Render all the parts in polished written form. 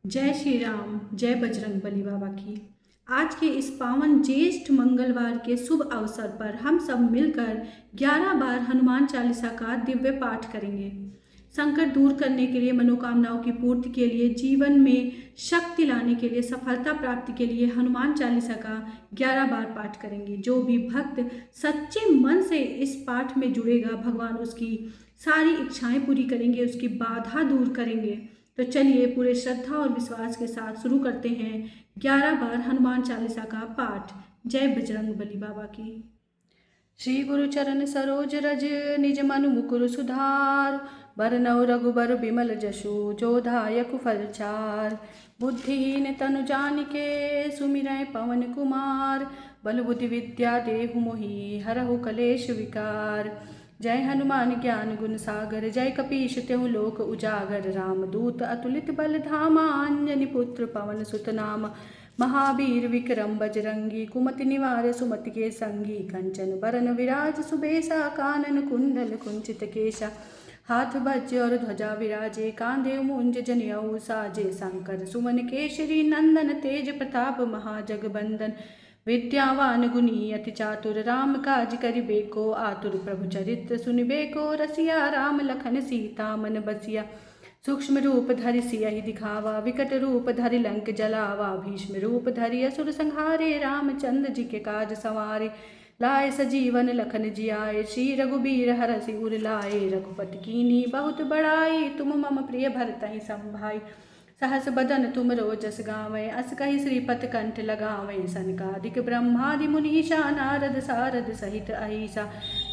जय श्री राम, जय बजरंग बली बाबा की। आज के इस पावन ज्येष्ठ मंगलवार के शुभ अवसर पर हम सब मिलकर 11 बार हनुमान चालीसा का दिव्य पाठ करेंगे। संकट दूर करने के लिए, मनोकामनाओं की पूर्ति के लिए, जीवन में शक्ति लाने के लिए, सफलता प्राप्ति के लिए हनुमान चालीसा का 11 बार पाठ करेंगे। जो भी भक्त सच्चे मन से इस पाठ में जुड़ेगा, भगवान उसकी सारी इच्छाएं पूरी करेंगे, उसकी बाधा दूर करेंगे। तो चलिए पूरे श्रद्धा और विश्वास के साथ शुरू करते हैं 11 बार हनुमान चालीसा का पाठ। जय बजरंग बली बाबा की। श्री गुरु चरण सरोज रज निज मनु मुकुर सुधार, बरनौ रघुबर बिमल जसु जो दायक फलचार। बुद्धिहीन तनु जानिके सुमिरै पवन कुमार, बल बुद्धि विद्या देहु मोहि हरहु कलेश विकार। जय हनुमान ज्ञान गुण सागर, जय कपीश तेहु लोक उजागर। रामदूत अतुलित बल धामा, अंजनी पुत्र पवन सुत नाम। महावीर विक्रम बजरंगी, कुमति निवार सुमति के संगी। कंचन बरन विराज सुबेसा, कानन कुंडल कुंचित केशा। हाथ वज्र और ध्वजा विराजे, कांधे मूंज जनेऊ साजे। शंकर सुमन केशरी नंदन, तेज प्रताप महाजगबंदन। विद्यावान गुणी अति चातुर, राम काज करिबेको आतुर। प्रभु चरित्र सुनिबेको रसिया, राम लखन सीता मन बसिया। सूक्ष्म रूप धरि सियहि दिखावा, विकट रूप धरि लंक जलावा। भीष्म रूप धरि असुर संहारे, रामचंद्र जी के काज संवारे। लाए सजीवन लखन जियाए, श्री रघुबीर हरषि उर लाए। रघुपति कीन्ही बहुत बड़ाई, तुम मम प्रिय भरतहि संभाई। सहस बदन तुम रोजस गावै, अस कहि श्रीपत कंठ लगावै। सनकादिक ब्रह्मादि मुनीषा, नारद सारद सहित अहिसा।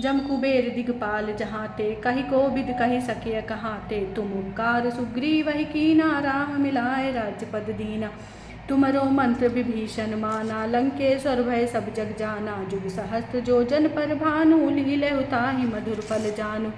जम कुबेर दिगपाल जहाते, कहि कोविद कहि सके कहाते। तुम उपकार सुग्रीवहि कीना, राम मिलाए राज्यपद दीना। तुमरो मंत्र विभीषण माना, लंकेश्वर भय सब जग जाना। जुग सहस्त्र जो जन पर भानु, लील्यु ताहि मधुर फल जानू।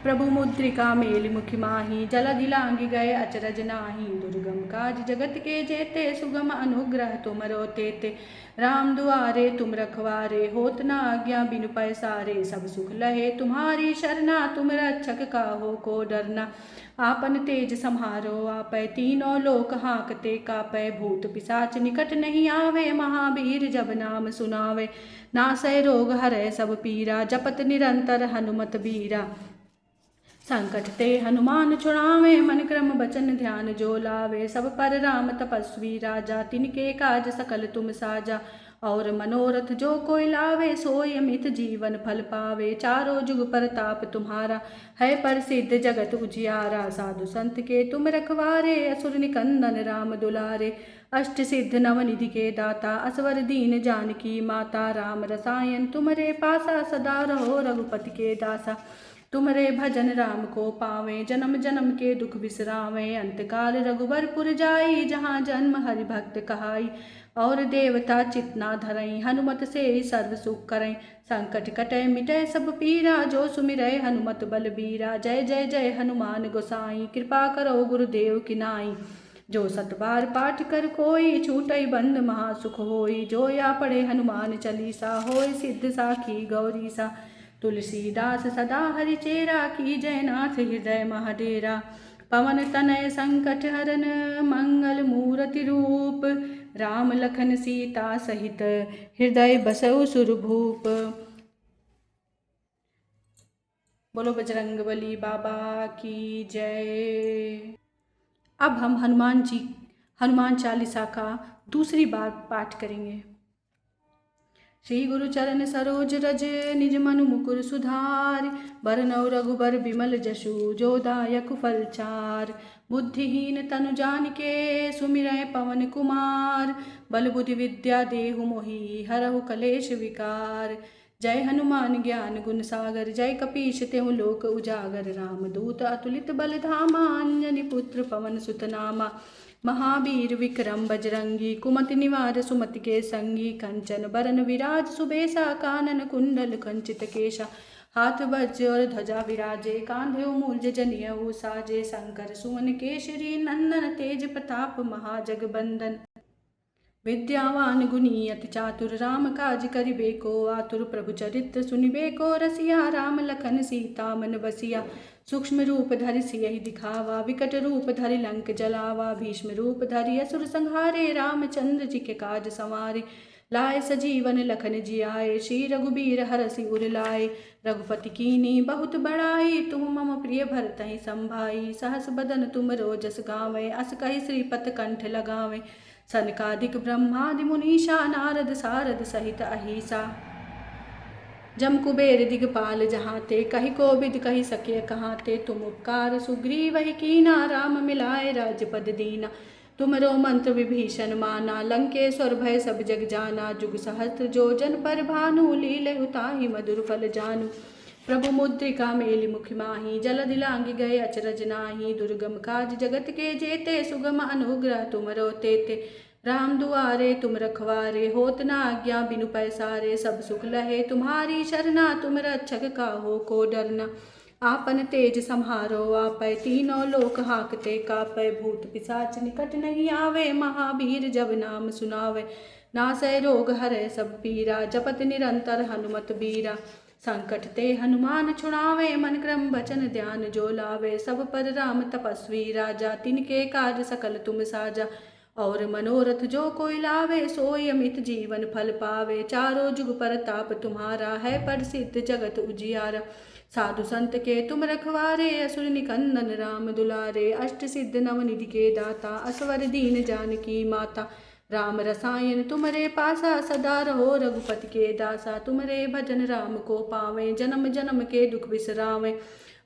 प्रभु मुद्रिका मेलि मुखि माहि, जलधि लांघि गए अचरज नाही। दुर्गम काज जगत के जेते, सुगम अनुग्रह तुमरो तेते। राम दुआरे तुम रखवारे, होत न आज्ञा बिनु पैसारे। सब सुख लहे तुम्हारी शरणा, तुम रक्षक काहू को डरना। आपन तेज सम्हारो आपै, तीनों लोक हाँकते कापै। भूत पिशाच निकट नहीं आवे, महावीर जब नाम सुनावे। नासै रोग हरै सब पीरा, जपत निरंतर हनुमत बीरा। संकट ते हनुमान छुड़ावे, मन क्रम बचन ध्यान जो लावे। सब पर राम तपस्वी राजा, तिनके काज सकल तुम साजा। और मनोरथ जो कोई लावे, सोई अमित जीवन फल पावे। चारों जुग परताप तुम्हारा, है प्रसिद्ध जगत उजियारा। साधु संत के तुम रखवारे, असुर निकंदन राम दुलारे। अष्ट सिद्ध नवनिधि के दाता, असवर दीन जानकी माता। राम रसायन तुम्हारे पासा, सदा रहो रघुपति के दासा। तुम्हारे भजन राम को पावे, जन्म जन्म के दुख बिसरावे। अंतकाल रघुबरपुर जाई, जहाँ जन्म हरि भक्त कहाई। और देवता चितना धरई, हनुमत से सर्व सुख करई। संकट कटै मिटै सब पीरा, जो सुमिरै हनुमत बलबीरा। जय जय जय हनुमान गोसाई, कृपा करो गुरुदेव की नाई। जो सतबार पाठ कर कोई, छूटई बंद महासुख होई। जो या पढ़े हनुमान चालीसा, होय सिद्ध साखी गौरीसा। तुलसीदास सदा हरिचेरा, की जयनाथ हृदय महाडेरा। पवन तनय संकट हरन, मंगल मूर्ति रूप। राम लखन सीता सहित, हृदय बसउ सुरभूप। बोलो बजरंग बली बाबा की जय। अब हम हनुमान चालीसा का दूसरी बार पाठ करेंगे। श्री गुरु चरण सरोज रज निज मनु मुकुर सुधार, बरनौ रघुबर बिमल जसु जो दायक फलचार। बुद्धिहीन तनु जानिके सुमिरै पवन कुमार, बल बुद्धि विद्या देहु मोहि हरहु कलेश विकार। जय हनुमान ज्ञान गुण सागर, जय कपीश तेहु लोक उजागर। रामदूत अतुलित बल धामा, अंजनी पुत्र पवन सुत नामा। महावीर विक्रम बजरंगी, कुमति निवार सुमति के संगी। कंचन बरन विराज सुबेसा, कानन कुंडल कंचित केशा। हाथ वज्र और ध्वजा विराजे, कांधे मूंज जनेऊ साजे। शंकर सुमन केशरी नंदन, तेज प्रताप महाजगबंदन। विद्यावान गुणी अति चातुर, राम काज करिबेको आतुर। प्रभु चरित्र सुनिबेको रसिया, राम लखन सीता मन बसिया। सूक्ष्म रूप धरि सियहि दिखावा, विकट रूप धरि लंक जलावा। भीष्म रूप धरि असुर संहारे, रामचंद्र जी के काज संवारे। लाए सजीवन लखन जियाए, श्री रघुबीर हरषि उर लाए। रघुपति कीन्ही बहुत बड़ाई, तुम मम प्रिय भरतहि संभाई। सहस बदन तुम रोजस गावें, अस कहि श्रीपत कंठ लगावें। सनकादिक ब्रह्मादि मुनीषा, नारद सारद सहित अहिसा। जम कुबेर दिगपाल जहाँ ते, कहि कोविद कहि सके कहाँ ते। तुम उपकार सुग्रीवहि कीना, राम मिलाए राजपद दीना। तुमरो मंत्र विभीषण माना, लंकेश्वर भय सब जग जाना। जुग सहस्त्र जो जन पर भानु, लीलयु ताहि मधुर फल जानू। प्रभु मुद्रिका मेलि मुख माहि, जलधि लांघि गए अचरज नाही। दुर्गम काज जगत के जेते, सुगम अनुग्रह तुमरो तेते। राम दुआरे तुम रखवारे, होत न आज्ञा बिनु पैसारे। सब सुख लहे तुम्हारी शरणा, तुम रक्षक काहू को डरना। आपन तेज सम्हारो आपै, तीनों लोक हाकते कापै। भूत पिशाच निकट नहीं आवे, महावीर जब नाम सुनावे। नासै रोग हरै सब पीरा, जपत निरंतर हनुमत बीरा। संकट ते हनुमान छुड़ावे, मन क्रम वचन ध्यान जो लावे। सब पर राम तपस्वी राजा, तिनके काज सकल तुम साजा। और मनोरथ जो कोई लावे, सोई अमित जीवन फल पावे। चारों जुग परताप तुम्हारा, है प्रसिद्ध जगत उजियारा। साधु संत के तुम रखवारे, असुर निकंदन राम दुलारे। अष्ट सिद्ध नवनिधि के दाता, असवर दीन जानकी माता। राम रसायन तुमरे पासा, सदा रहो रघुपति के दासा। तुमरे भजन राम को पावे, जन्म जन्म के दुख बिसरावे।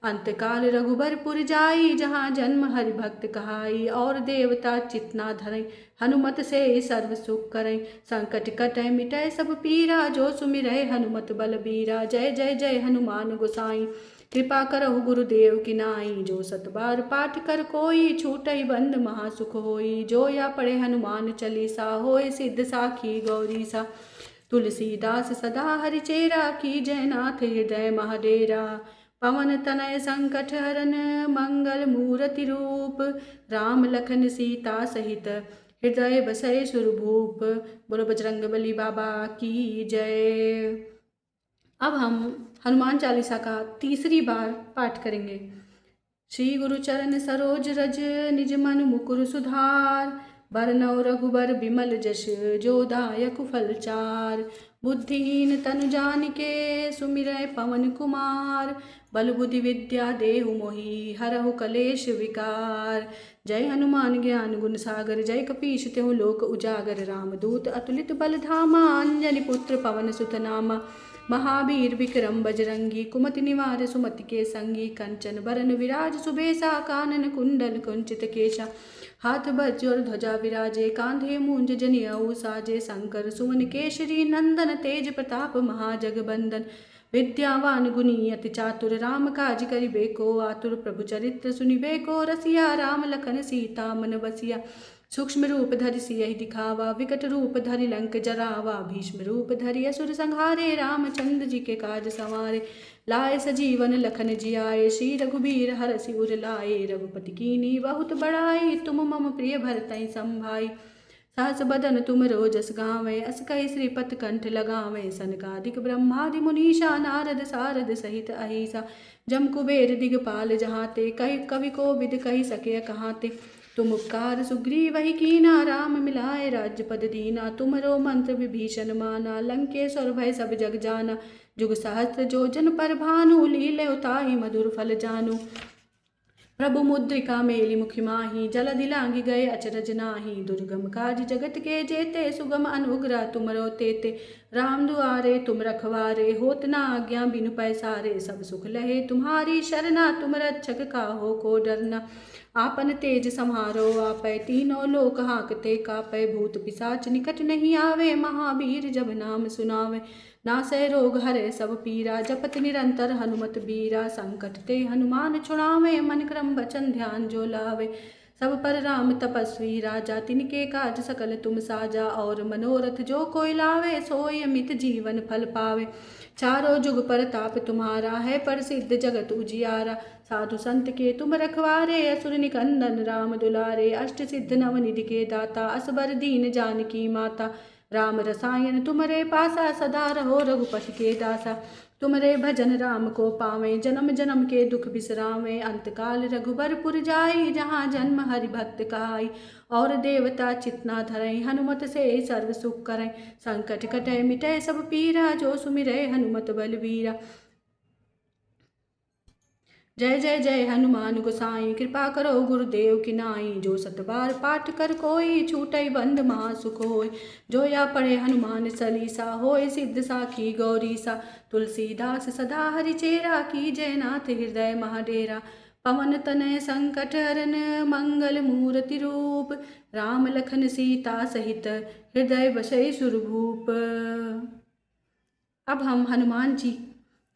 अंतकाल रघुबरपुर जाई, जहाँ जन्म हरि भक्त कहाई। और देवता चितना धरई, हनुमत से सर्व सुख करई। संकट कटै मिटै सब पीरा, जो सुमिरै हनुमत बलबीरा। जय जय जय हनुमान गोसाई, कृपा करहु गुरुदेव की नाई। जो सत बार पाठ कर कोई, छूटई बंद महासुख होई। जो या पढ़े हनुमान चालीसा, होय सिद्ध साखी गौरीसा। तुलसीदास सदा हरिचेरा, की जयनाथ हृदय महाडेरा। पवन तनय संकट हरन, मंगल मूर्ति रूप। राम लखन सीता सहित, हृदय बसै सुरभूप। बोलो बजरंगबली बाबा की जय। अब हम हनुमान चालीसा का तीसरी बार पाठ करेंगे। श्री गुरु चरण सरोज रज, निज मन मुकुर सुधार। बरनौ रघुबर बिमल जस, जो दायक फल चार। बुद्धिहीन तनु जानिके, सुमिरै पवन कुमार। बल बुद्धि विद्या देहु मोहि, हरहु कलेश विकार। जय हनुमान ज्ञान गुण सागर, जय कपीश तेहु लोक उजागर। रामदूत अतुलित बल धामा, अंजनी पुत्र पवन सुत नामा। महावीर विक्रम बजरंगी, कुमति निवार सुमति के संगी। कंचन बरन विराज सुबेसा, कानन कुंडल कुंचित केशा। हाथ वज्र और ध्वजा विराजे, कांधे मूंज जनेऊ साजे। शंकर सुवन केशरी नंदन, तेज प्रताप महाजगबंदन। विद्यावान गुणी अति चातुर, राम काज करिबे को आतुर। प्रभु चरित्र सुनिबे को रसिया, राम लखन सीता मन बसिया। सूक्ष्म रूप धरि सियहि दिखावा, विकट रूप धरि लंक जरावा। भीष्म रूप धरि असुर संहारे, रामचंद्र जी के काज संवारे। लाए सजीवन लखन जियाए, श्री रघुबीर हरषि उर लाए। रघुपति कीन्ही बहुत बड़ाई, तुम मम प्रिय भरतहि संभाई। सहस बदन तुम रोजस गावें, अस कहि श्रीपत कंठ लगावें। सनकादिक ब्रह्मादि मुनीषा, नारद सारद सहित अहिसा। जम कुबेर दिगपाल जहाँ ते, कहि कवि कोविद कहि सके कहाँ ते। तुम उपकार सुग्रीवहि कीना, राम मिलाए राज्यपद दीना। तुमरो मंत्र विभीषण माना, लंकेश्वर भय सब जग जाना। जुग सहस्त्र जो जन पर भानु, लील्यु ताहि मधुर फल जानू। प्रभु मुद्रिका मेलि मुखि माहि, जलधि लांघि गए अचरज नाही। दुर्गम काज जगत के जेते, सुगम अनुग्रह तुमरो तेते। राम दुआरे तुम रखवारे, होत न आज्ञा बिनु पैसारे। सब सुख लहे तुम्हारी शरणा, तुम रक्षक काहू को डरना। आपन तेज सम्हारो आपै, तीनों लोक हाकते कापै। भूत पिशाच निकट नहीं आवे, महावीर जब नाम सुनावे। नासै रोग हरै सब पीरा, जपत निरंतर हनुमत बीरा। संकट ते हनुमान छुड़ावे, मन क्रम वचन ध्यान जो लावे। सब पर राम तपस्वी राजा, तिनके काज सकल तुम साजा। और मनोरथ जो कोई लावे, सोई अमित जीवन फल पावे। चारों जुग परताप तुम्हारा, है प्रसिद्ध जगत उजियारा। साधु संत के तुम रखवारे, असुर निकंदन राम दुलारे। अष्ट सिद्ध नवनिधि के दाता, असबर दीन जानकी माता। राम रसायन तुम्हारे पासा, सदा रहो रघुपति के दासा। तुम्हारे भजन राम को पावें, जन्म जन्म के दुख बिसरावें। अंतकाल रघुबरपुर जाई, जहाँ जन्म हरि भक्त काई। और देवता चितना धरई, हनुमत से सर्व सुख करई। संकट कटै मिटै सब पीरा, जो सुमिरै हनुमत बलबीरा। जय जय जय हनुमान गोसाई, कृपा करो गुरुदेव की नाई। जो सत बार पाठ कर कोई, छूटई बंद महासुख होय। जो या पढ़े हनुमान चालीसा, होय सिद्ध साखी गौरीसा। तुलसीदास सदा हरिचेरा, की जयनाथ हृदय महाडेरा। पवन तनय संकट हरन, मंगल मूर्ति रूप। राम लखन सीता सहित, हृदय बसई सुरभूप। अब हम हनुमान जी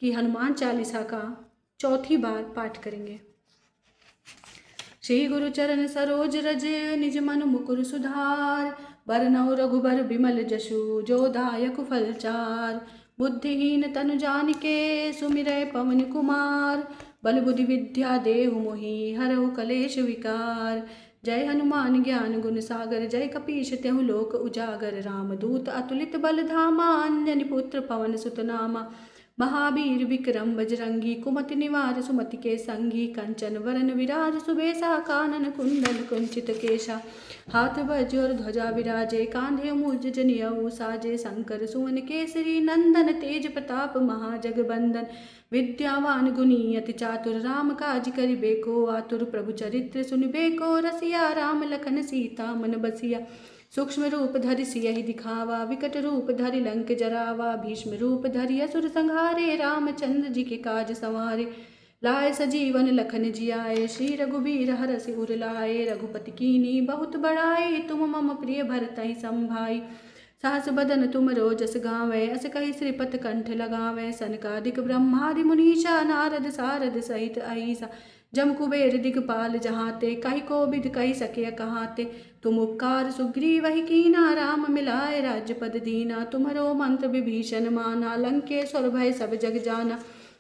की हनुमान चालीसा का चौथी बार पाठ करेंगे। श्री गुरु चरण सरोज रज, निज मन मुकुर सुधार। बरनउँ रघुबर बिमल जसु, जो दायक फलचार। बुद्धिहीन तनु जानिके, सुमिरै पवन कुमार। बल बुद्धि विद्या देहु मोहि, हरहु कलेश विकार। जय हनुमान ज्ञान गुण सागर, जय कपीश तेहु लोक उजागर। रामदूत अतुलित बल धामा, अंजनी पुत्र पवन सुत नामा। महावीर विक्रम बजरंगी, कुमति निवार सुमति के संगी। कंचन वरन विराज सुबेसा, कानन कुंडल कुंचित केशा। हाथ वज्र ध्वजा विराजे, कांधे मूज जनेऊ साजे। शंकर सुवन केसरी नंदन, तेज प्रताप महाजगबंदन। विद्यावान गुणी अति चातुर, राम काज करिबेको आतुर। प्रभु चरित्र सुनिबेको रसिया, राम लखन सीता मन बसिया। सूक्ष्म रूप धरि सियहि दिखावा, विकट रूप धरि लंक जरावा। भीष्म रूप धरि असुर संहारे, रामचंद्र जी के काज संवारे। लाए सजीवन लखन जियाए, श्री रघुबीर हरषि उर लाए। रघुपति कीनी बहुत बड़ाई, तुम मम प्रिय भरतहि संभाई। सहस बदन तुम रोजस गावै, अस कहि श्रीपत कंठ लगावै। सनकादिक ब्रह्मादि मुनीषा, नारद सारद सहित अहिसा। जम कुबेर दिगपाल जहाते, कहि कोविद कहि सके कहाते। तुम उपकार सुग्रीवहि कीना, राम मिलाए राज्यपद दीना। तुम्हरो मंत्र विभीषण माना, लंकेश्वर भय सब जग जाना।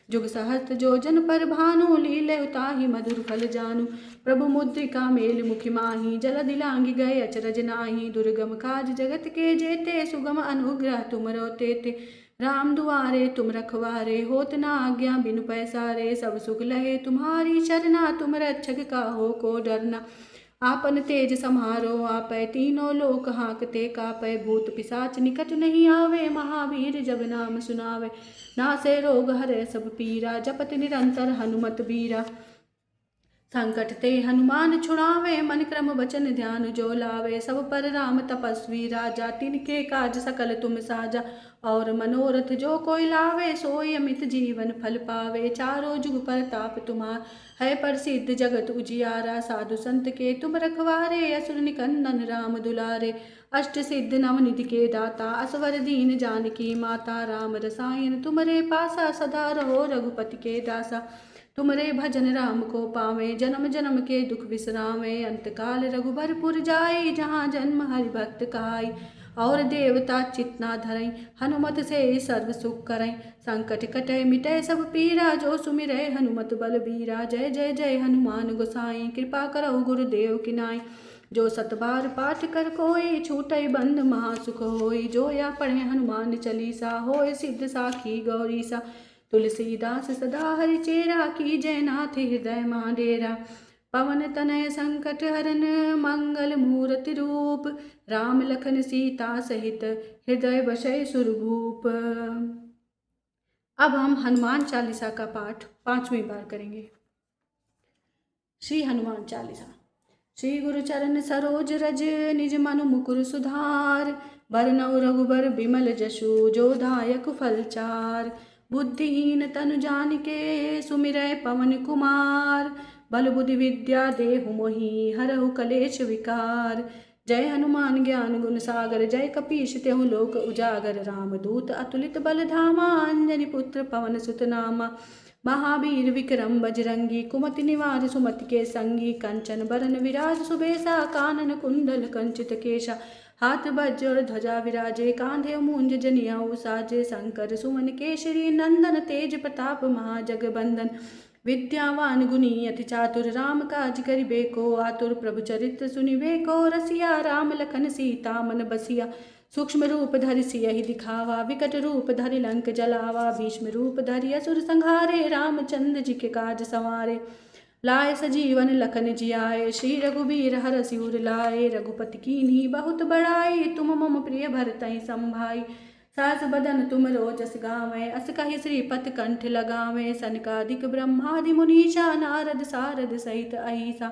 जुग सहस्त्र जो जन पर भानु, लील्यु ताहि मधुर फल जानू। प्रभु मुद्रिका मेलि मुखि माहि, जलधि लांघि गए अचरज नाही। दुर्गम काज जगत के जेते, सुगम अनुग्रह तुमरो तेते। राम दुआरे तुम रखवारे, होत न आज्ञा बिनु पैसारे। सब सुख लहे तुम्हारी शरणा, तुम रक्षक काहू को डरना। आपन तेज समारो आपै, तीनों लोक हांकते कापै। भूत पिशाच निकट नहीं आवे, महावीर जब नाम सुनावे। नासे रोग हरै सब पीरा, जपत निरंतर हनुमत बीरा। संकट ते हनुमान छुड़ावे, मन क्रम वचन ध्यान जो लावे। सब पर राम तपस्वी राजा, तिनके काज सकल तुम साजा। और मनोरथ जो कोई लावे, सोई अमित जीवन फल पावे। चारों जुग परताप तुम्हार, है प्रसिद्ध जगत उजियारा। साधु संत के तुम रखवारे, असुर निकंदन राम दुलारे। अष्ट सिद्ध नवनिधि के दाता, असवर दीन जानकी माता। राम रसायन तुम्हारे पासा, सदा रहो रघुपति के दासा। तुम्हारे भजन राम को पावें, जन्म जन्म के दुख बिसरावें। अंतकाल रघुबरपुर जाई, जहाँ जन्म हरि भक्त काई। और देवता चितना धरई, हनुमत से सर्व सुख करई। संकट कटै मिटै सब पीरा, जो सुमिरै हनुमत बलबीरा। जय जय जय हनुमान गोसाई, कृपा करहु गुरुदेव की नाई। जो सत बार पाठ कर कोई, छूटई बंद महासुख होई। जो या पढ़े हनुमान चालीसा, होय सिद्ध साखी गौरीसा। तुलसीदास सदा हरिचेरा, की जयनाथ हृदय महाडेरा। पवन तनय संकट हरन, मंगल मूर्ति रूप। राम लखन सीता सहित, हृदय बसै सुरभूप। अब हम हनुमान चालीसा का पाठ 5वीं बार करेंगे। श्री हनुमान चालीसा। श्री गुरु चरण सरोज रज, निज मन मुकुर सुधार। बरनउँ रघुबर बिमल जसु, जो दायक फलचार। बुद्धिहीन तनु जानिके, सुमिरै पवन कुमार। बल बुद्धि विद्या देहु मोहि, हरहु कलेश विकार। जय हनुमान ज्ञान गुण सागर, जय कपीश तेहु लोक उजागर। रामदूत अतुलित बल धामा, अंजनी पुत्र पवन सुत नामा। महावीर विक्रम बजरंगी, कुमति निवार सुमति के संगी। कंचन बरन विराज सुबेसा, कानन कुंडल कंचित केशा। हाथ वज्र ध्वजा विराजे, कांधे मूंज जनेऊ साजे। शंकर सुवन केसरी नंदन, तेज प्रताप महाजगबंदन। विद्यावान गुणी अति चातुर राम काज करिबे को आतुर। प्रभु चरित्र सुनिबे को रसिया राम लखन सीता मन बसिया। सूक्ष्म रूप धरि सियहि दिखावा विकट रूप धरि लंक जलावा। भीष्म रूप धरि असुर संहारे रामचंद्र जी के काज संवारे। लाए सजीवन लखन जियाए श्री रघुबीर हर सिर लाए। रघुपति कीन्ही बहुत बड़ाई तुम मम प्रिय भरतहि संभाई। सास बदन तुम रोजस गावें अस कहि श्रीपत कंठ लगावें। सनकादिक ब्रह्मादि मुनीषा नारद सारद सहित अहिसा।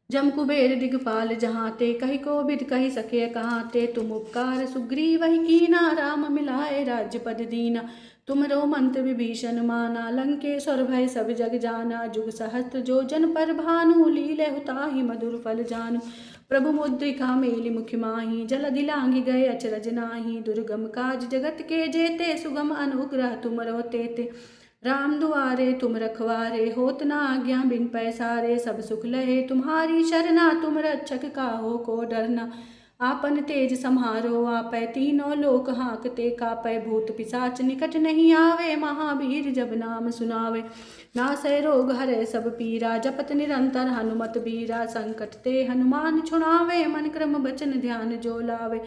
जम कुबेर दिगपाल जहाँ ते कहि कोविद कहि सके कहाँ ते। तुम उपकार सुग्रीवहि कीना राम मिलाए राज्य पद दीना। तुमरो मंत्र विभीषण माना लंकेश्वर भय सब जग जाना। जुग सहस्त्र जो जन पर भानु लीले हुताहि मधुर फल जानु। प्रभु मुद्रिका मेलि मुख माही जल दिलांघि गए अचरज नाही। दुर्गम काज जगत के जेते सुगम अनुग्रह तुमरो तेते। राम दुआरे तुम रखवारे होत न आज्ञा बिन पैसारे। सब सुख लहे तुम्हारी शरणा तुम रक्षक काहो को डरना। आपन तेज सम्हारो आपै तीनों लोक हाँकते कापै। भूत पिशाच निकट नहीं आवे महावीर जब नाम सुनावे। नासै रोग हरै सब पीरा जपत निरंतर हनुमत बीरा। संकट ते हनुमान छुड़ावे मन क्रम बचन ध्यान जो लावे।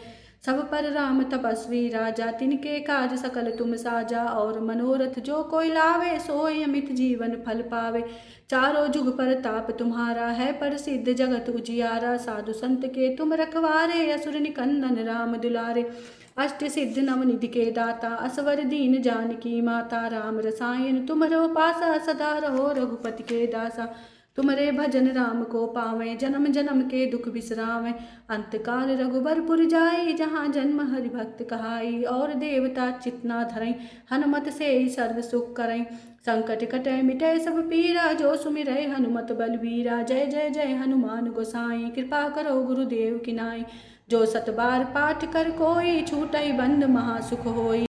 सब पर राम तपस्वी राजा तिनके काज सकल तुम साजा। और मनोरथ जो कोई लावे सोई अमित जीवन फल पावे। चारों जुग पर ताप तुम्हारा है प्रसिद्ध जगत उजियारा। साधु संत के तुम रखवारे असुर निकंदन राम दुलारे। अष्ट सिद्ध नवनिधि के दाता असवर दीन जानकी माता। राम रसायन तुमरो पासा सदा रहो रघुपति के दासा। तुमरे भजन राम को पावें जन्म जन्म के दुख बिसरावें। अंतकाल रघुबरपुर जाई जहाँ जन्म हरि भक्त कहाई। और देवता चितना धरई हनुमत से ही सर्व सुख करई। संकट कटै मिटै सब पीरा जो सुमिरै हनुमत बलबीरा। जय जय जय हनुमान गोसाई कृपा करो गुरुदेव की नाई। जो सत बार पाठ कर कोई छूटई बंद महासुख होई।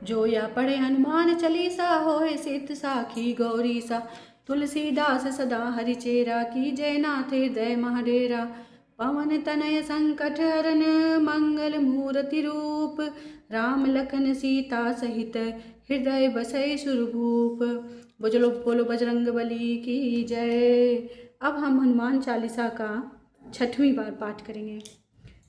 जो या पढ़े हनुमान चालीसा होए सिद्ध साखी गौरी सा। तुलसीदास सदा हरिचेरा की जय नाथ हृदय महाडेरा। पवन तनय संकट हरन मंगल मूर्ति रूप। राम लखन सीता सहित हृदय बसै सुरभूप। बोलो बजरंग बली की जय। अब हम हनुमान चालीसा का 6वीं बार पाठ करेंगे।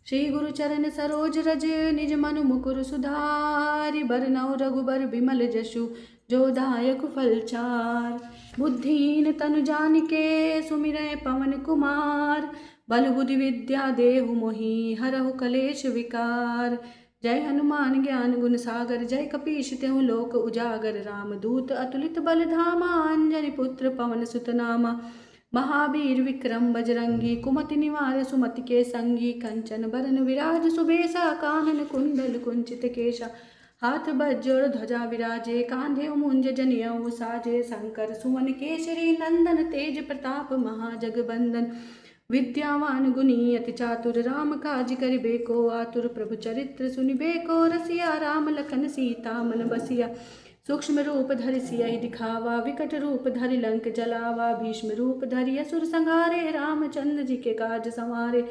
श्री गुरु चरण सरोज रज निज मनु मुकुर सुधारि। बरनउँ रघुबर बिमल जसु जो दायक फलचार। बुद्धिहीन तनु जानिके सुमिरै पवन कुमार। बल बुद्धि विद्या देहु मोहि हरहु कलेश विकार। जय हनुमान ज्ञान गुण सागर जय कपीश तेहु लोक उजागर। रामदूत अतुलित बल धामा अंजनी पुत्र पवन सुत नामा। महावीर विक्रम बजरंगी कुमति निवार सुमति के संगी। कंचन बरन विराज सुबेसा कानन कुंडल कुंचित केशा। हाथ बज्र ध्वजा विराजे कांधे मुंज जनियउ साजे। शंकर सुवन केसरी नंदन तेज प्रताप महाजगबंदन। विद्यावान गुणी अति चातुर राम काज करिबे को आतुर। प्रभु चरित्र सुनिबे को रसिया राम लखन सीता मन बसिया। सूक्ष्म रूप धरि सियहि दिखावा विकट रूप धरि लंक जलावा। भीष्म रूप धरि असुर संहारे रामचंद्र जी के काज संवारे।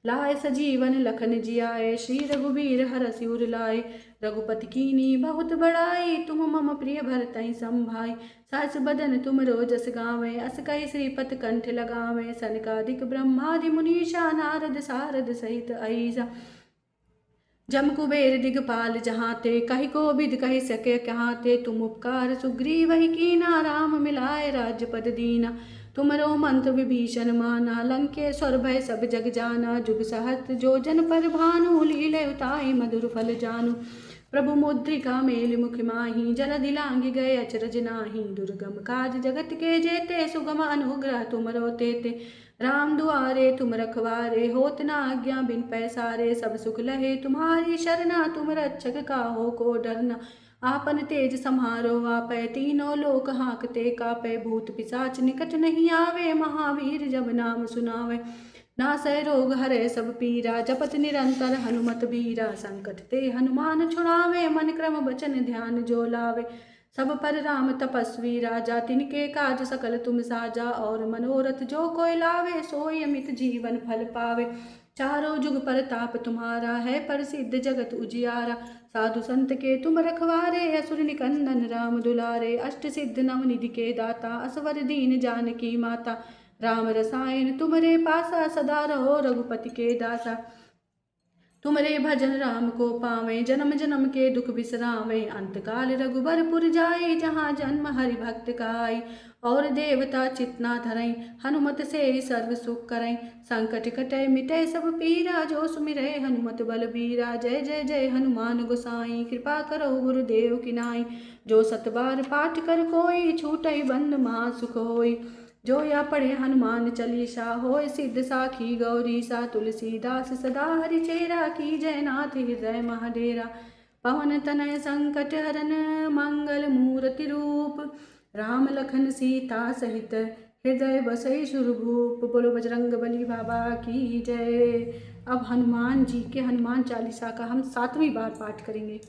लाए सजीवन लखन जियाए श्री रघुबीर हर सिर लाए। रघुपति कीन्ही बहुत बड़ाई तुम मम प्रिय भरतहि संभाई। सास बदन तुम रोजस गावें अस कहि श्रीपत कंठ लगावें। सनकादिक ब्रह्मादि मुनीषा नारद सारद सहित अहिसा। जम कुबेर दिगपाल जहाँ ते कहि कोविद कहि सके कहाँ ते। तुम उपकार सुग्रीवहि कीना राम मिलाए राज्य पद दीना। तुमरो मंत्र विभीषण माना लंकेश्वर भय सब जग जाना। जुग सहस्त्र जो जन पर भानु लीले उताई मधुर फल जानु। प्रभु मुद्रिका मेलि मुख माही जल दिलांघि गए अचरज नाही। दुर्गम काज जगत के जेते सुगम अनुग्रह तुमरो तेते। राम दुआरे तुम रखवारे होत न आज्ञा बिन पैसारे। सब सुख लहे तुम्हारी शरणा तुम रक्षक काहो को डरना। आपन तेज सम्हारो आपै तीनों लोक हाँकते कापै। भूत पिशाच निकट नहीं आवे महावीर जब नाम सुनावे। नासै रोग हरै सब पीरा जपत निरंतर हनुमत बीरा। संकट ते हनुमान छुड़ावे मन क्रम बचन ध्यान जो लावे। सब पर राम तपस्वी राजा तिनके काज सकल तुम साजा। और मनोरथ जो कोई लावे सोई अमित जीवन फल पावे। चारों जुग परताप तुम्हारा है प्रसिद्ध जगत उजियारा। साधु संत के तुम रखवारे असुर निकंदन राम दुलारे। अष्ट सिद्ध नवनिधि के दाता असवर दीन जानकी माता। राम रसायन तुमरे पासा सदा रहो रघुपति के दासा। तुमरे भजन राम को पावे जन्म जन्म के दुख बिसरावे। अंतकाल रघुबरपुर जाए जहाँ जन्म हरि भक्त काई। और देवता चितना धरई हनुमत से सर्व सुख करई। संकट कटै मिटै सब पीरा जो सुमिरै हनुमत बलबीरा। जय जय जय हनुमान गोसाई कृपा करो गुरुदेव की नाई। जो सतबार पाठ कर कोई छूटै बंद महासुख होई। जो या पढ़े हनुमान चालीसा होय सिद्ध साखी गौरी सा। तुलसीदास सदा हरि चेरा की जयनाथ हृदय महाडेरा। पवन तनय संकट हरन मंगल मूर्ति रूप। राम लखन सीता सहित हृदय बसई सुरभूप। बोलो बजरंग बली बाबा की जय। अब हनुमान जी के हनुमान चालीसा का हम 7वीं बार पाठ करेंगे।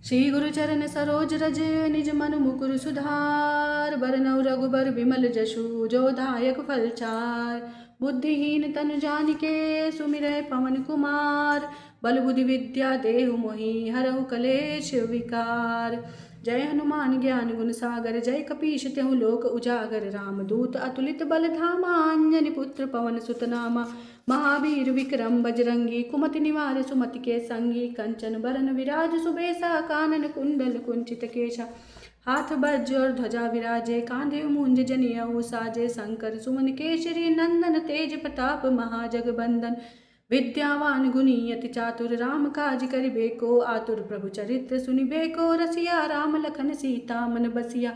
श्री गुरु चरण सरोज रज निज मन मुकुर सुधार। बरनउँ रघुबर बिमल जसु जो दायक फल चार। बुद्धिहीन तनु जानिके सुमिरै पवन कुमार। बल बुद्धि विद्या देहु मोहि हरहु कलेश विकार। जय हनुमान ज्ञान गुण सागर जय कपीश तेहु लोक उजागर। रामदूत अतुलित बल धामा अंजनी पुत्र पवन सुत नामा। महावीर विक्रम बजरंगी कुमति निवार सुमति के संगी। कंचन बरन विराज सुबेसा कानन कुंडल कुंचित केशा। हाथ वज्र और ध्वजा विराजे कांधे मूंज जनेऊ साजे। शंकर सुमन केसरी नंदन तेज प्रताप महाजगबंदन। विद्यावान गुणी अति चातुर राम काज करिबे को आतुर। प्रभु चरित्र सुनिबे को रसिया राम लखन सीता मन बसिया।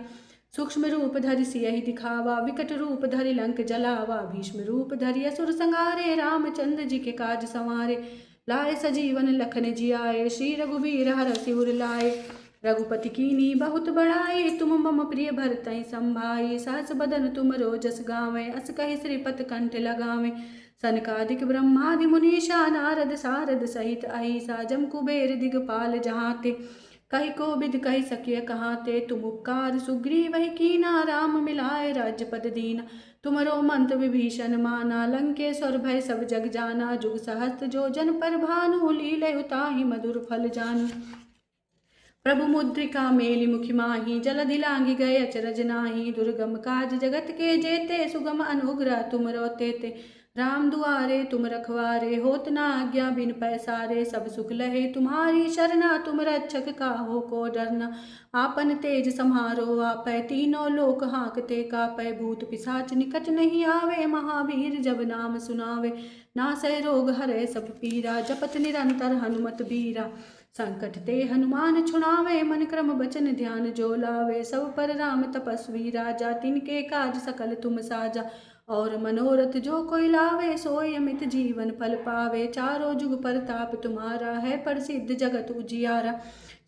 सूक्ष्म रूप धरि सियहि दिखावा विकट रूप धरि लंक जलावा। भीष्म रूप धरि असुर संहारे रामचंद्र जी के काज संवारे। लाए सजीवन लखन जियाए श्री रघुवीर हरषि उर लाए। रघुपति कीनी बहुत बड़ाई तुम मम प्रिय भरतहि संभाई। सहस बदन तुम रोजस गावें अस कहि श्रीपत कंठ लगावें। सनकादिक ब्रह्मादि मुनीषा नारद सारद सहित अहिसा। जम कुबेर दिगपाल जहाते कहि को विद कहि सकिय कहाते। तुम उपकार सुग्रीवहि कीना राम मिलाए राज्यपद दीना। तुमरो मंत्र विभीषण माना लंकेश्वर भय सब जग जाना। जुग सहस्त्र जो जन पर भानु लीलयु ताहि मधुर फल जानु। प्रभु मुद्रिका मेलि मुखि माहि जलधि लांघि गए अचरज नाही। दुर्गम काज जगत के जेते सुगम अनुग्रह तुमरो तेते। राम दुआरे तुम रखवारे होत न आज्ञा बिन पैसारे। सब सुख लहे तुम्हारी शरणा तुम रक्षक काहो को डरना। आपन तेज सम्हारो आपै तीनों लोक हाँकते कापै। भूत पिशाच निकट नहीं आवे महावीर जब नाम सुनावे। नासै रोग हरै सब पीरा जपत निरंतर हनुमत बीरा। संकट ते हनुमान छुड़ावे मन क्रम बचन ध्यान जो लावे। सब पर राम तपस्वी राजा तिनके काज सकल तुम साजा। और मनोरथ जो कोई लावे सोई अमित जीवन फल पावे। चारों जुग परताप तुम्हारा है प्रसिद्ध जगत उजियारा।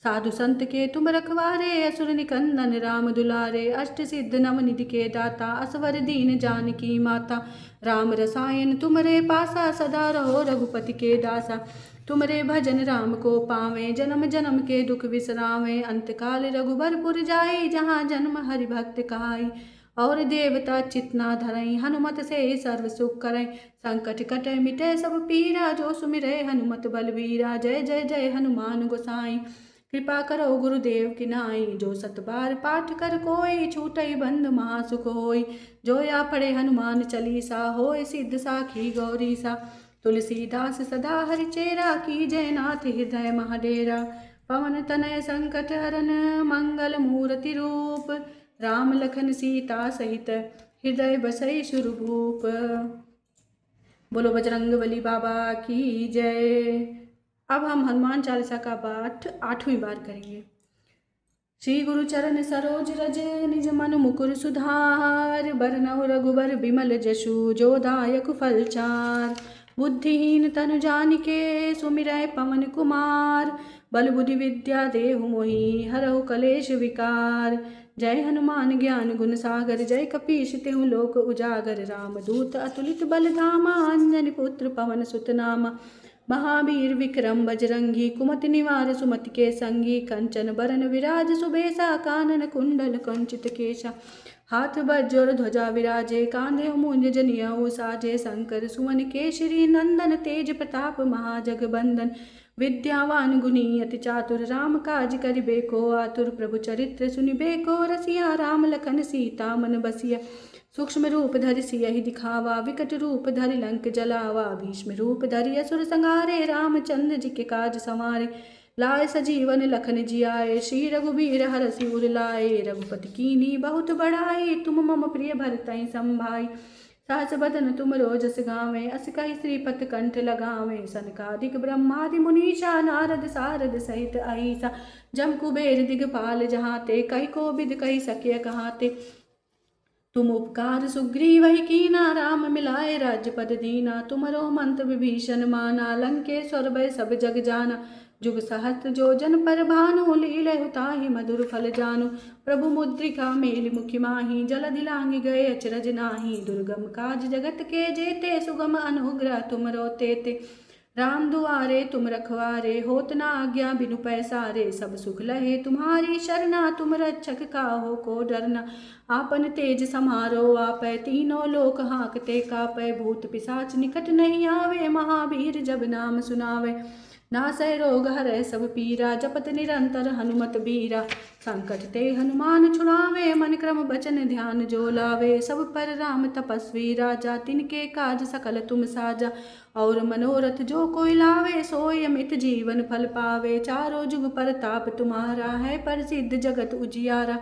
साधु संत के तुम रखवारे असुर निकंदन राम दुलारे। अष्ट सिद्ध नवनिधि के दाता असवर दीन जानकी माता। राम रसायन तुमरे पासा सदा रहो रघुपति के दासा। तुमरे भजन राम को पावे जन्म जन्म के दुख बिसरावे। अंतकाल रघुबरपुर जाई जहाँ जन्म हरि भक्त कहाई। और देवता चितना धरई हनुमत से सर्व सुख करई। संकट कटै मिटै सब पीरा जो सुमिरै हनुमत बलबीरा। जय जय जय हनुमान गोसाई कृपा करो गुरुदेव की नाई। जो सतबार पाठ कर कोई छूटई बंद महासुख होई। जो या पढ़े हनुमान चालीसा होय सिद्ध साखी गौरी सा। तुलसीदास सदा हरि चेरा की जयनाथ हृदय महाडेरा। पवन तनय संकट हरन मंगल मूर्ति रूप। राम लखन सीता सहित हृदय बसई सुरभूप। बोलो बजरंग बली बाबा की जय। अब हम हनुमान चालीसा का पाठ 8वीं बार करेंगे। श्री गुरु चरण सरोज रज निज मन मुकुर सुधार। बरनउँ रघुबर बिमल जसु जो दायक फल चार। बुद्धिहीन तनु जानिके सुमिरै पवन कुमार। बल बुद्धि विद्या देहु मोहि हरहु कलेश विकार। जय हनुमान ज्ञान गुण सागर जय कपीश तेहु लोक उजागर। रामदूत अतुलित बल धामा अंजनी पुत्र पवन सुत नामा। महावीर विक्रम बजरंगी कुमति निवार सुमति के संगी। कंचन बरन विराज सुबेसा कानन कुंडल कंचित केशा। हाथ वज्र ध्वजा विराजे, कांधे मूंज जनियऊ साजे। शंकर सुवन केशरी नंदन, तेज प्रताप महाजगबंदन। विद्यावान गुणी अति चातुर, राम काज करिबे को आतुर। प्रभु चरित्र सुनिबे को रसिया, राम लखन सीता मन बसिया। सूक्ष्म रूप धरि सियहि दिखावा, विकट रूप धरि लंक जलावा। भीष्म रूप धरि असुर संहारे, रामचंद्र जी के काज संवारे। लाए सजीवन लखन जियाए, श्री रघुबीर हरषि उर लाए। रघुपति कीन्ही बहुत बड़ाई, तुम मम प्रिय भरतहि संभाई। सहस बदन तुम रोजस गावें, अस कहि श्रीपति कंठ लगावें। सनकादिक ब्रह्मादि मुनीषा, नारद सारद सहित अहिसा। जम कुबेर दिगपाल जहाते, कहि कोविद कहि सकिय कहाते। तुम उपकार सुग्रीवहि कीना, राम मिलाए राज्यपद दीना। तुमरो मंत्र विभीषण माना, लंकेश्वर भय सब जग जाना। जुग सहस्त्र जो जन पर भानु, लीलयु ताहि मधुर फल जानु। प्रभु मुद्रिका मेलि मुखि माहि, जलधि लांघि गए अचरज नाही। दुर्गम काज जगत के जेते, सुगम अनुग्रह तुमरो तेते। राम दुआरे तुम रखवारे, होत न आज्ञा बिनु पैसारे। सब सुख लहे तुम्हारी शरणा, तुम रक्षक काहू को डरना। आपन तेज समारो आपै, तीनों लोक हाँकते कापै। भूत पिशाच निकट नहीं आवे, महावीर जब नाम सुनावे। नासै रोग हरै सब पीरा, जपत निरंतर हनुमत बीरा। संकट ते हनुमान छुड़ावे, मन क्रम बचन ध्यान जो लावे। सब पर राम तपस्वी राजा, तिनके काज सकल तुम साजा। और मनोरथ जो कोई लावे, सोई अमित जीवन फल पावे। चारों जुग परताप तुम्हारा है, प्रसिद्ध जगत उजियारा।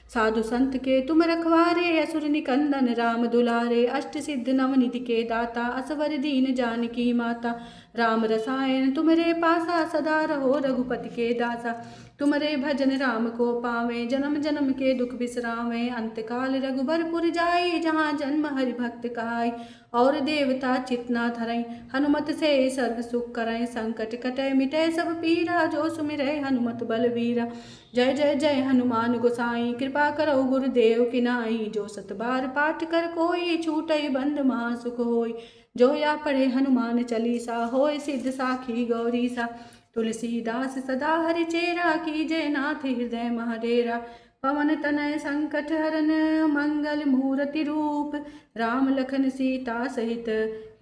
साधु संत के तुम रखवारे, असुर निकंदन राम दुलारे। अष्ट सिद्ध नवनिधि के दाता, असवर दीन जानकी माता। राम रसायन तुमरे पासा, सदा रहो रघुपति के दासा। तुमरे भजन राम को पावे, जन्म जन्म के दुख बिसरावे। अंतकाल रघुबरपुर जाई, जहाँ जन्म हरि भक्त कहाई। और देवता चितना धरई, हनुमत से सर्व सुख करई। संकट कटै मिटै सब पीरा, जो सुमिरै हनुमत बलवीरा। जय जय जय हनुमान गोसाई, कृपा करो गुरुदेव की नाई। जो सत बार पाठ कर कोई, छूटई बंद महासुख होई। जो या पढ़े हनुमान चालीसा, होय सिद्ध साखी गौरीसा। तुलसीदास सदा हरि चेरा, कीजय नाथ हृदय महाडेरा। पवन तनय संकट हरन, मंगल मूर्ति रूप। राम लखन सीता सहित,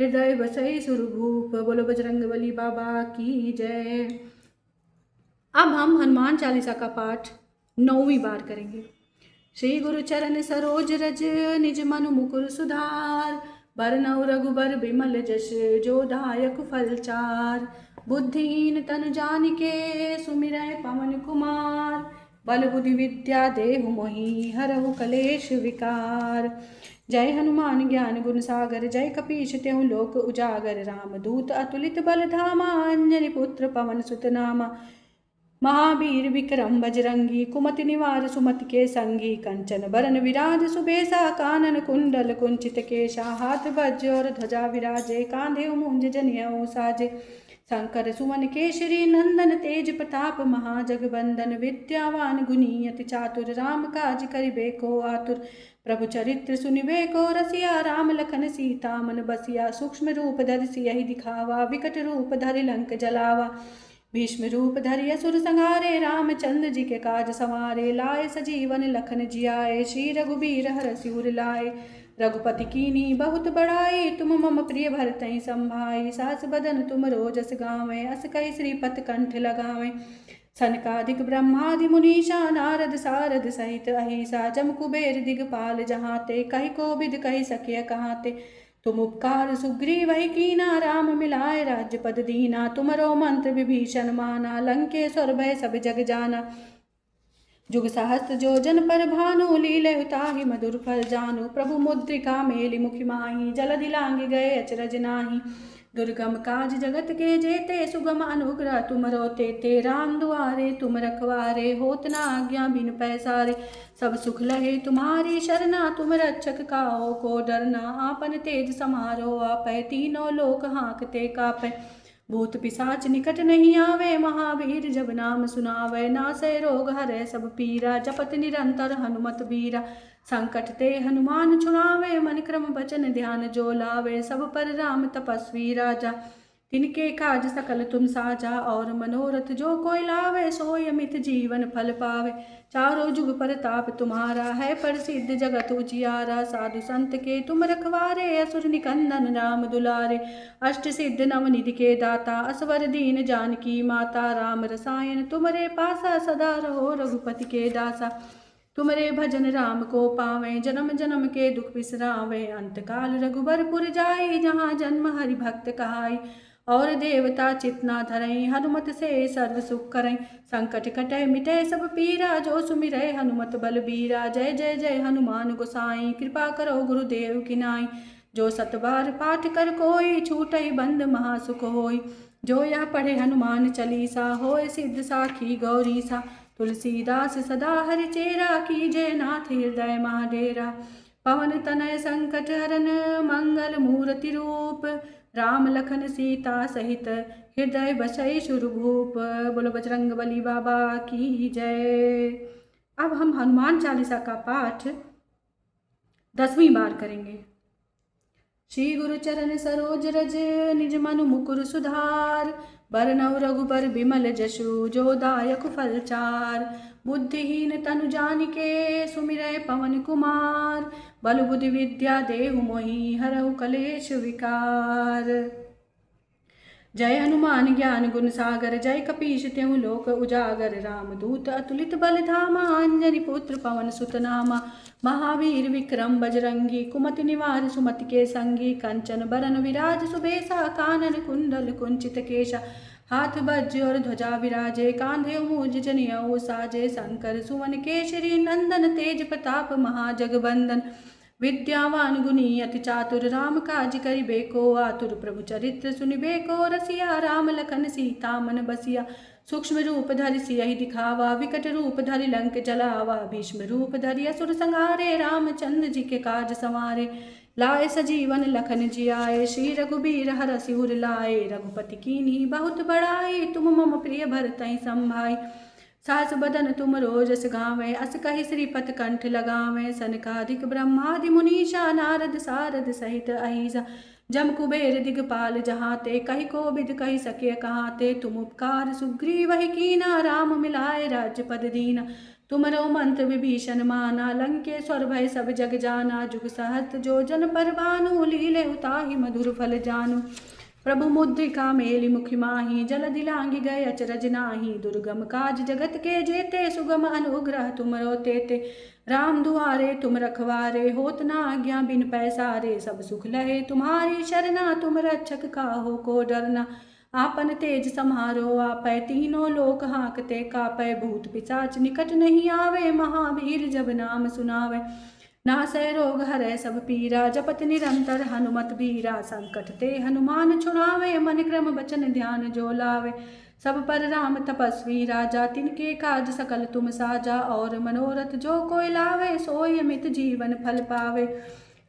हृदय बसई सुरभूप। बोलो बजरंगबली बाबा की जय। अब हम हनुमान चालीसा का पाठ 9वीं बार करेंगे। श्री गुरु चरण सरोज रज, निज मनु मुकुर सुधार। बरनउँ रघुबर बिमल जस, जो दायक फल चार। बुद्धिहीन तनु जानिके, सुमिरै पवन कुमार। बल बुद्धि विद्या देहु मोहि, हरहु कलेश विकार। जय हनुमान ज्ञान गुण सागर, जय कपीश तेहु लोक उजागर। राम दूत अतुलित बल धामा, अंजनी पुत्र पवन सुत नामा। महावीर विक्रम बजरंगी, कुमति निवार सुमति के संगी। कंचन बरन विराज सुबेसा, कानन कुंडल कुंचित केशा। हाथ वज्र और ध्वजा विराजे, कांधे मूंज जनेऊ साजे। शंकर सुवन केशरी नंदन, तेज प्रताप महाजगबंदन। विद्यावान गुणी अति चातुर, राम काज करिबे को आतुर। प्रभु चरित्र सुनिबे को रसिया, राम लखन सीता मन बसिया। सूक्ष्म रूप धरि सियहि दिखावा, विकट रूप धरि लंक जलावा। भीष्म रूप धरि असुर संहारे, रामचंद्र जी के काज संवारे। लाए सजीवन लखन जियाए, श्री रघुबीर हरषि उर लाए। रघुपति कीन्ही बहुत बड़ाई, तुम मम प्रिय भरतहि संभाई। सास बदन तुम रोजस गावें, अस कहि श्रीपति कंठ लगावें। सनकादिक ब्रह्मादि मुनीषा, नारद सारद सहित अहिसा। जम कुबेर दिगपाल जहाते, कहि कोविद कहि सकिय कहाते। तुम उपकार सुग्रीवहि कीना, राम मिलाए राज्यपद दीना। तुमरो मंत्र विभीषण माना, लंकेश्वर भय सब जग जाना। जुग सहस्त्र जो जन पर भानु, लीलयु ताहि मधुर फल जानु। प्रभु मुद्रिका मेलि मुखि माहि, जलधि लांघि गए अचरज नाही। दुर्गम काज जगत के जेते, सुगम अनुग्रह तुमरो तेते। राम दुआरे तुम रखवारे, होत न आज्ञा बिनु पैसारे। सब सुख लहे तुम्हारी शरणा, तुम रक्षक काहू को डरना। आपन तेज समारो आपै, तीनों लोक हाँकते कापै। भूत पिशाच निकट नहीं आवे, महावीर जब नाम सुनावे। नासै रोग हरै सब पीरा, जपत निरंतर हनुमत बीरा। संकट ते हनुमान छुड़ावे, मन क्रम बचन ध्यान जो लावे। सब पर राम तपस्वी राजा, तिनके काज सकल तुम साजा और मनोरथ जो कोई लावे सोई अमित जीवन फल पावे। चारों जुग परताप तुम्हारा है प्रसिद्ध जगत उजियारा। साधु संत के तुम रखवारे असुर निकंदन राम दुलारे। अष्ट सिद्ध नवनिधि के दाता असवर दीन जानकी माता। राम रसायन तुमरे पासा सदा रहो रघुपति के दासा। तुमरे भजन राम को पावे जन्म जन्म के दुख बिसरावे। अंत काल रघुबरपुर जाई जहाँ जन्म हरि भक्त कहाई। और देवता चितना धरई हनुमत से सर्व सुख करई। संकट कटै मिटै सब पीरा जो सुमिरै हनुमत बलबीरा। जय जय जय हनुमान गोसाई कृपा करो गुरुदेव की नाई। जो सतबार पाठ कर कोई छूटई बंद महासुख होई। जो यह पढ़े हनुमान चालीसा होय सिद्ध साखी गौरीसा। तुलसीदास सदा हरि चेरा कीजय नाथ हृदय महाडेरा। पवन तनय संकट हरन मंगल मूर्ति रूप। राम लखन सीता सहित हृदय बसई सुरभूप। बोलो बजरंगबली बाबा की जय। अब हम हनुमान चालीसा का पाठ 10वीं बार करेंगे। श्री गुरु चरण सरोज रज निज मनु मुकुर सुधार। बरनउँ रघुबर बिमल जसु जो दायक फल चार। बुद्धिहीन तनु जानिके सुमिरै पवन कुमार। बल बुद्धि विद्या देहु मोहि हरहु कलेश विकार। जय हनुमान ज्ञान गुण सागर जय कपीश तेहु लोक उजागर। रामदूत अतुलित बल धामा अंजनी पुत्र पवन सुत नामा। महावीर विक्रम बजरंगी कुमति निवार सुमति के संगी। कंचन बरन विराज सुबेसा कानन कुंडल कुंचित केशा। हाथ वज्र और ध्वजा विराजे कांधे मूज जनेऊ साजे। शंकर सुवन केशरी नंदन तेज प्रताप महाजगबंदन। विद्यावान गुणी अति चातुर राम काज करिबे को आतुर। प्रभु चरित्र सुनिबे को रसिया राम लखन सीता मन बसिया। सूक्ष्म रूप धरि सियहि दिखावा विकट रूप धरि लंक जलावा। भीष्म रूप धरि असुर संहारे रामचंद्र जी के काज संवारे। लाए सजीवन लखन जियाए श्री रघुबीर हरषि उर लाए। रघुपति कीन्ही बहुत बड़ाई तुम मम प्रिय भरतहि संभाई। सहस बदन तुम रोजस गावें अस कहि श्रीपत कंठ लगावें। सनकादिक ब्रह्मादि मुनीषा नारद सारद सहित अहिसा। जम कुबेर दिगपाल जहाते कहि कोविद कहि सके कहाते। तुम उपकार सुग्रीवहि कीना राम मिलाए राज्य पद दीना। तुमरो मंत्र विभीषण माना लंकेश्वर भय सब जग जाना। जुग सहस्त्र जो जन पर भानु लीले उताहि मधुर फल जानू। प्रभु मुद्रिका मेलि मुखि माही जल दिलांगी गए अचरज नाही। दुर्गम काज जगत के जेते सुगम अनुग्रह तुमरो तेते। राम दुआरे तुम रखवारे होत न आज्ञा बिन पैसारे। सब सुख लहे तुम्हारी शरणा तुम रक्षक काहू को डरना। आपन तेज समारो आपै तीनों लोक हाँकते कापै। भूत पिशाच निकट नहीं आवे महावीर जब नाम सुनावे। नासै रोग हरै सब पीरा जपत निरंतर हनुमत बीरा। संकट ते हनुमान छुड़ावे मन क्रम बचन ध्यान जो लावे। सब पर राम तपस्वी राजा तिनके काज सकल तुम साजा। और मनोरथ जो कोई लावे सोई अमित जीवन फल पावे।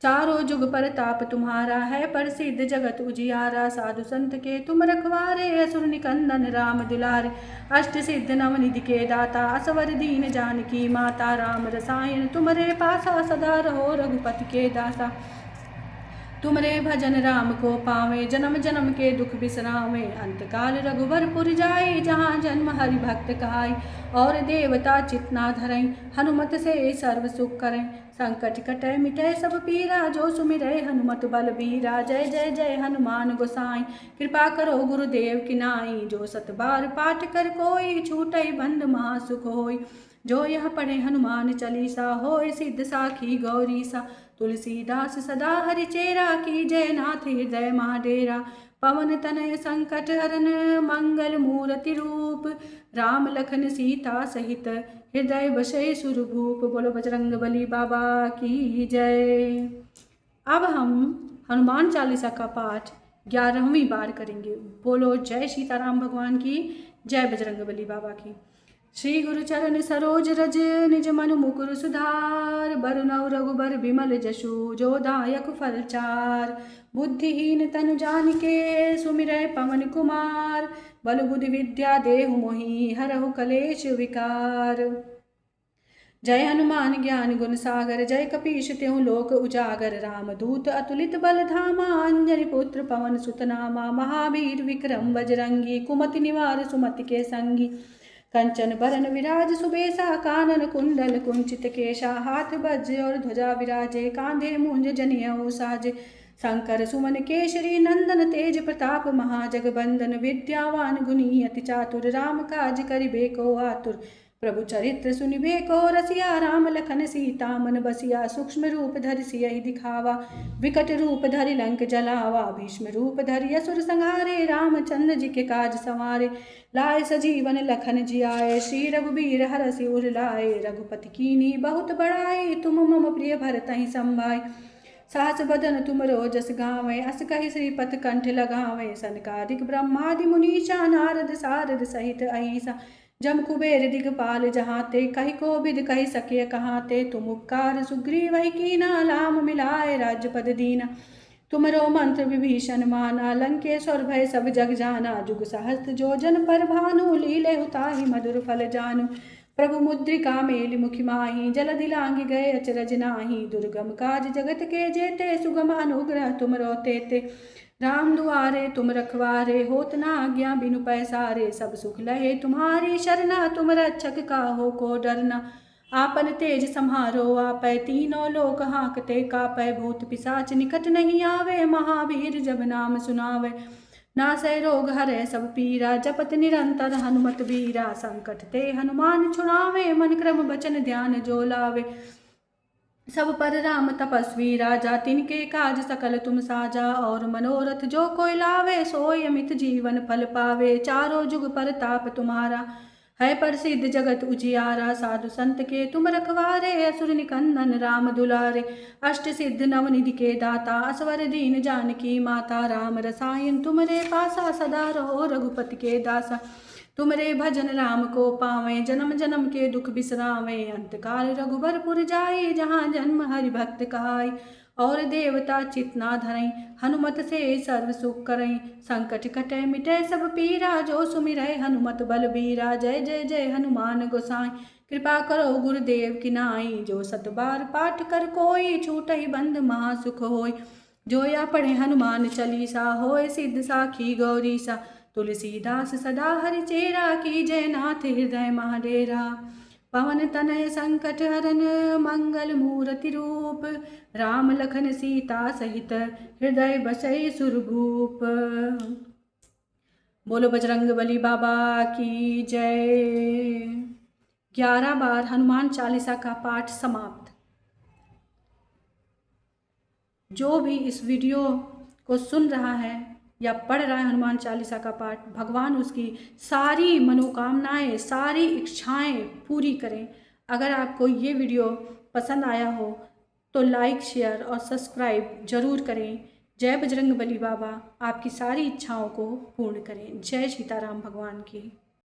चारों जुग परताप तुम्हारा है प्रसिद्ध जगत उजियारा। साधु संत के तुम रखवारे असुर निकंदन राम दुलारे। अष्ट सिद्ध नवनिधि के दाता असवर दीन जानकी माता। राम रसायन तुमरे पासा सदा रहो रघुपति के दासा। तुमरे भजन राम को पावे जन्म जन्म के दुख बिसरावे। अंतकाल रघुबरपुर जाई जहाँ जन्म हरि भक्त कहाई। और देवता चितना धरई हनुमत से सर्व सुख करें। संकट कटै मिटै सब पीरा जो सुमिरै हनुमत बलबीरा। जय जय जय हनुमान गोसाई कृपा करो गुरुदेव की नाई। जो सतबार पाठ कर कोई छूटै बंद महासुख होई। जो यह पढ़े हनुमान चालीसा होय सिद्ध साखी गौरीसा। तुलसीदास सदा हरि चेरा की जय नाथ हृदय महाडेरा। पवन तनय संकट हरन मंगल मूर्ति रूप। राम लखन सीता सहित हृदय बसई सुरभूप। बोलो बजरंगबली बाबा की जय। अब हम हनुमान चालीसा का पाठ 11वीं बार करेंगे। बोलो जय सीताराम भगवान की जय बजरंगबली बाबा की। श्री गुरु चरण सरोज रज निज मनु मुकुर सुधार। बरनउँ रघुबर बिमल जसु जो दायक फल चार। बुद्धिहीन तनु जानिके सुमिरै पवन कुमार। बल बुद्धि विद्या देहु मोहि हरहु कलेश विकार। जय हनुमान ज्ञान गुण सागर, जय कपीश त्यों लोक उजागर। रामदूत अतुलित बल धामा, अंजनी पुत्र पवन सुत नामा। महावीर विक्रम बजरंगी, कुमति निवार सुमति के संगी। कंचन बरन विराज सुबेसा, कानन कुंडल कुंचित केशा। हाथ वज्र और ध्वजा विराजे, कांधे मूंज जनेऊ साजे। शंकर सुमन केशरी नंदन, तेज प्रताप महाजगबंदन। विद्यावान गुणी अति चातुर, राम काज करिबे को आतुर। प्रभु चरित्र सुनिबे को रसिया, राम लखन सीता मन बसिया। सूक्ष्म रूप धरि सियहि दिखावा, विकट रूप धरि लंक जलावा। भीष्म रूप धरि असुर संहारे, रामचंद्र जी के काज संवारे। लाए सजीवन लखन जियाए, श्री रघुबीर हरषि उर लाए। रघुपति कीन्ही बहुत बड़ाई, तुम मम प्रिय भरतहि संभाय। सहस बदन तुमरो जस गावें, अस कहि श्रीपति कंठ लगावें। सनकादिक ब्रह्मादि मुनीसा, नारद सारद सहित अहिसा। जम कुबेर दिगपाल जहाते, कहि कोविद कहि सके कहाते। तुम उपकार सुग्रीवहि कीना, राम मिलाए राज्यपद दीना। तुमरो मंत्र विभीषण माना, लंकेश्वर भय सब जग जाना। जुग सहस्त्र जो जन पर भानु, लीले हुताहि मधुर फल जानू। प्रभु मुद्रिका मेलि मुखि माहि, जलधि लांघि गए अचरज नाही। दुर्गम काज जगत के जेते, सुगम अनुग्रह तुमरो तेते। राम दुआरे तुम रखवारे, होत न आज्ञा बिनु पैसारे। सब सुख लहे तुम्हारी शरणा, तुम रक्षक काहू को डरना। आपन तेज सम्हारो आपै, तीनों लोक हाँकते कापै। भूत पिशाच निकट नहीं आवे, महावीर जब नाम सुनावे। नासै रोग हरै सब पीरा, जपत निरंतर हनुमत बीरा। संकट ते हनुमान छुड़ावे, मन क्रम बचन ध्यान जो लावे। सब पर राम तपस्वी राजा, तिनके काज सकल तुम साजा। और मनोरथ जो कोई लावे, सोई अमित जीवन फल पावे। चारों जुग परताप तुम्हारा, है प्रसिद्ध जगत उजियारा। साधु संत के तुम रखवारे, असुर निकंदन राम दुलारे। अष्ट सिद्ध नवनिधि के दाता, असवर दीन जानकी माता। राम रसायन तुमरे पासा, सदा रहो रघुपति के दासा। तुमरे भजन राम को पावें, जन्म जन्म के दुख बिसरावें। अंतकाल रघुबरपुर जाई, जहाँ जन्म हरि भक्त कहाई। और देवता चित ना धरई, हनुमत से सर्व सुख करई। संकट कटै मिटै सब पीरा, जो सुमिरै हनुमत बलबीरा। जय जय जय हनुमान गोसाई, कृपा करो गुरुदेव की नाई। जो सत बार पाठ कर कोई, छूटहि बंद महासुख होय। जो या पढ़े हनुमान चालीसा, होय सिद्ध साखी गौरीसा। तुलसीदास सदा हरिचेरा, कीजय नाथ हृदय महाडेरा। पवन तनय संकट हरन, मंगल मूर्ति रूप। राम लखन सीता सहित, हृदय बसई सुरभूप। बोलो बजरंग बली बाबा की जय। 11 बार हनुमान चालीसा का पाठ समाप्त। जो भी इस वीडियो को सुन रहा है या पढ़ रहा है हनुमान चालीसा का पाठ, भगवान उसकी सारी मनोकामनाएं, सारी इच्छाएं पूरी करें। अगर आपको ये वीडियो पसंद आया हो तो लाइक, शेयर और सब्सक्राइब जरूर करें। जय बजरंग बली बाबा आपकी सारी इच्छाओं को पूर्ण करें। जय सीताराम भगवान की।